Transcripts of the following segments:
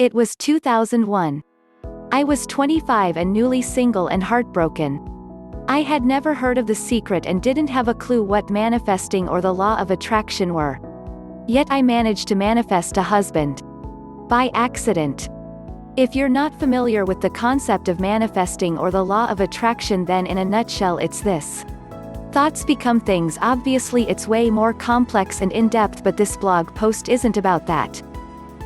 It was 2001. I was 25 and newly single and heartbroken. I had never heard of The Secret and didn't have a clue what manifesting or the law of attraction were. Yet I managed to manifest a husband. By accident. If you're not familiar with the concept of manifesting or the law of attraction, then in a nutshell it's this. Thoughts become things. Obviously it's way more complex and in-depth, but this blog post isn't about that.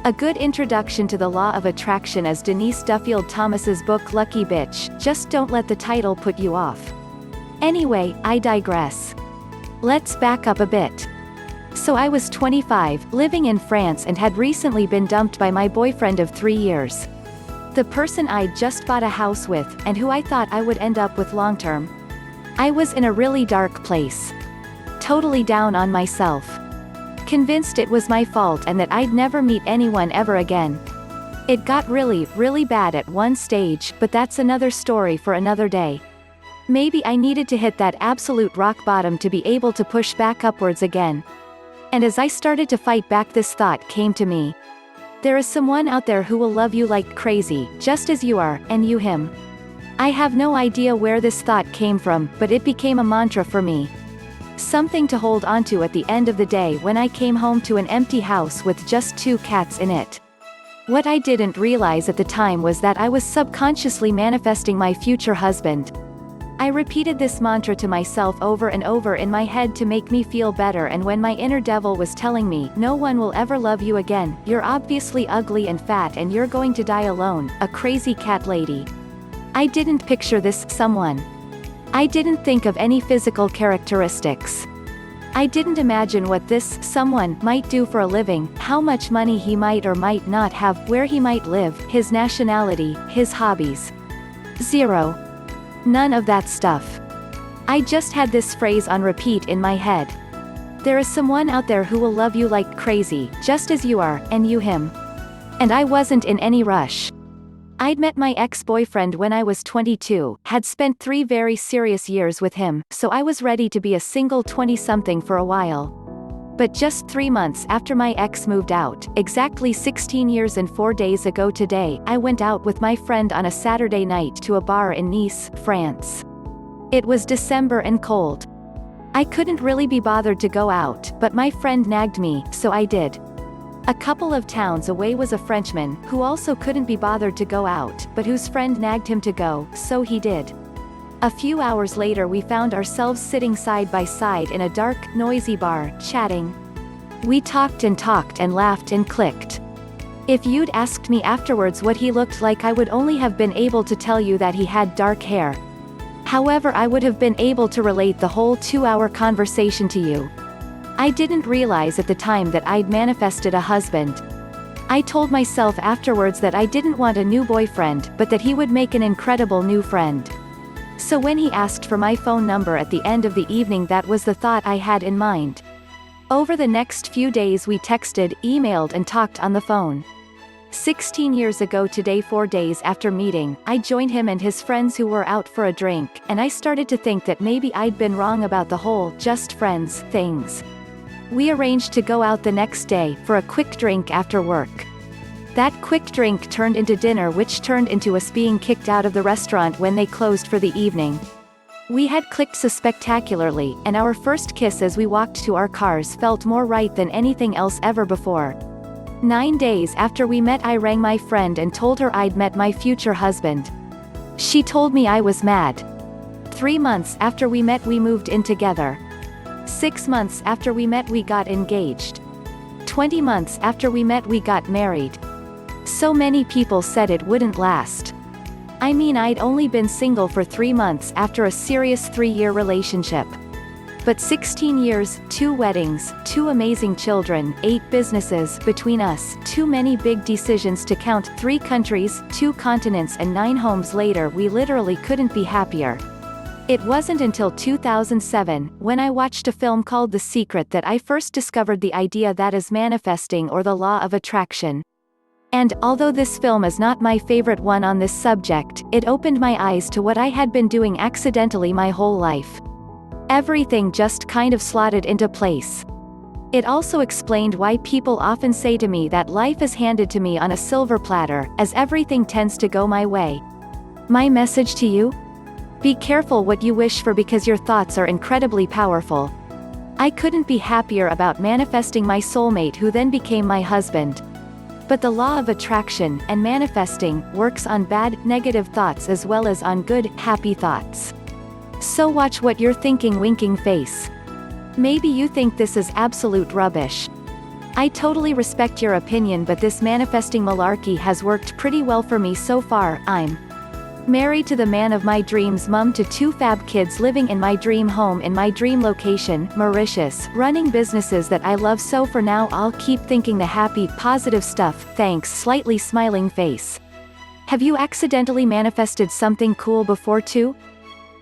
A good introduction to the law of attraction is Denise Duffield-Thomas's book Lucky Bitch. Just don't let the title put you off. Anyway, I digress. Let's back up a bit. So I was 25, living in France, and had recently been dumped by my boyfriend of 3 years. The person I'd just bought a house with, and who I thought I would end up with long term. I was in a really dark place. Totally down on myself. Convinced it was my fault and that I'd never meet anyone ever again. It got really, really bad at one stage, but that's another story for another day. Maybe I needed to hit that absolute rock bottom to be able to push back upwards again. And as I started to fight back, this thought came to me. There is someone out there who will love you like crazy, just as you are, and you him. I have no idea where this thought came from, but it became a mantra for me. Something to hold onto at the end of the day when I came home to an empty house with just 2 cats in it. What I didn't realize at the time was that I was subconsciously manifesting my future husband. I repeated this mantra to myself over and over in my head to make me feel better, and when my inner devil was telling me, no one will ever love you again, you're obviously ugly and fat and you're going to die alone, a crazy cat lady. I didn't picture this someone. I didn't think of any physical characteristics. I didn't imagine what this someone might do for a living, how much money he might or might not have, where he might live, his nationality, his hobbies. Zero. None of that stuff. I just had this phrase on repeat in my head. There is someone out there who will love you like crazy, just as you are, and you him. And I wasn't in any rush. I'd met my ex-boyfriend when I was 22, had spent 3 very serious years with him, so I was ready to be a single 20-something for a while. But just 3 months after my ex moved out, exactly 16 years and 4 days ago today, I went out with my friend on a Saturday night to a bar in Nice, France. It was December and cold. I couldn't really be bothered to go out, but my friend nagged me, so I did. A couple of towns away was a Frenchman, who also couldn't be bothered to go out, but whose friend nagged him to go, so he did. A few hours later we found ourselves sitting side by side in a dark, noisy bar, chatting. We talked and laughed and clicked. If you'd asked me afterwards what he looked like, I would only have been able to tell you that he had dark hair. However, I would have been able to relate the whole 2-hour conversation to you. I didn't realize at the time that I'd manifested a husband. I told myself afterwards that I didn't want a new boyfriend, but that he would make an incredible new friend. So when he asked for my phone number at the end of the evening, that was the thought I had in mind. Over the next few days we texted, emailed and talked on the phone. 16 years ago today, 4 days after meeting, I joined him and his friends who were out for a drink, and I started to think that maybe I'd been wrong about the whole just friends things. We arranged to go out the next day, for a quick drink after work. That quick drink turned into dinner, which turned into us being kicked out of the restaurant when they closed for the evening. We had clicked so spectacularly, and our first kiss as we walked to our cars felt more right than anything else ever before. 9 days after we met I rang my friend and told her I'd met my future husband. She told me I was mad. 3 months after we met we moved in together. 6 months after we met we got engaged. 20 months after we met we got married. So many people said it wouldn't last. I mean, I'd only been single for 3 months after a serious 3-year relationship. But 16 years, 2 weddings, 2 amazing children, 8 businesses between us, too many big decisions to count, 3 countries, 2 continents and 9 homes later we literally couldn't be happier. It wasn't until 2007, when I watched a film called The Secret, that I first discovered the idea that is manifesting or the law of attraction. And, although this film is not my favorite one on this subject, it opened my eyes to what I had been doing accidentally my whole life. Everything just kind of slotted into place. It also explained why people often say to me that life is handed to me on a silver platter, as everything tends to go my way. My message to you? Be careful what you wish for because your thoughts are incredibly powerful. I couldn't be happier about manifesting my soulmate who then became my husband. But the law of attraction and manifesting works on bad, negative thoughts as well as on good, happy thoughts. So watch what you're thinking, winking face. Maybe you think this is absolute rubbish. I totally respect your opinion, but this manifesting malarkey has worked pretty well for me so far. I'm married to the man of my dreams, mom to 2 fab kids, living in my dream home in my dream location, Mauritius, running businesses that I love, so for now I'll keep thinking the happy, positive stuff, thanks, slightly smiling face. Have you accidentally manifested something cool before too?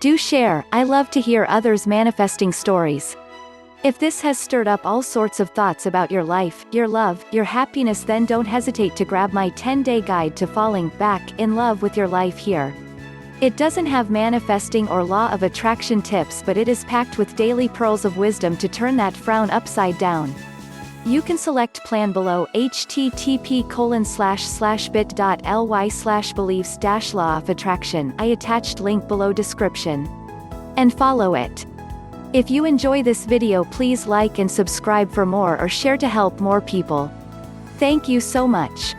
Do share, I love to hear others' manifesting stories. If this has stirred up all sorts of thoughts about your life, your love, your happiness, then don't hesitate to grab my 10-day guide to falling back in love with your life here. It doesn't have manifesting or law of attraction tips, but it is packed with daily pearls of wisdom to turn that frown upside down. You can select plan below, http://bit.ly/beliefs-law of attraction. I attached link below description. And follow it. If you enjoy this video, please like and subscribe for more, or share to help more people. Thank you so much.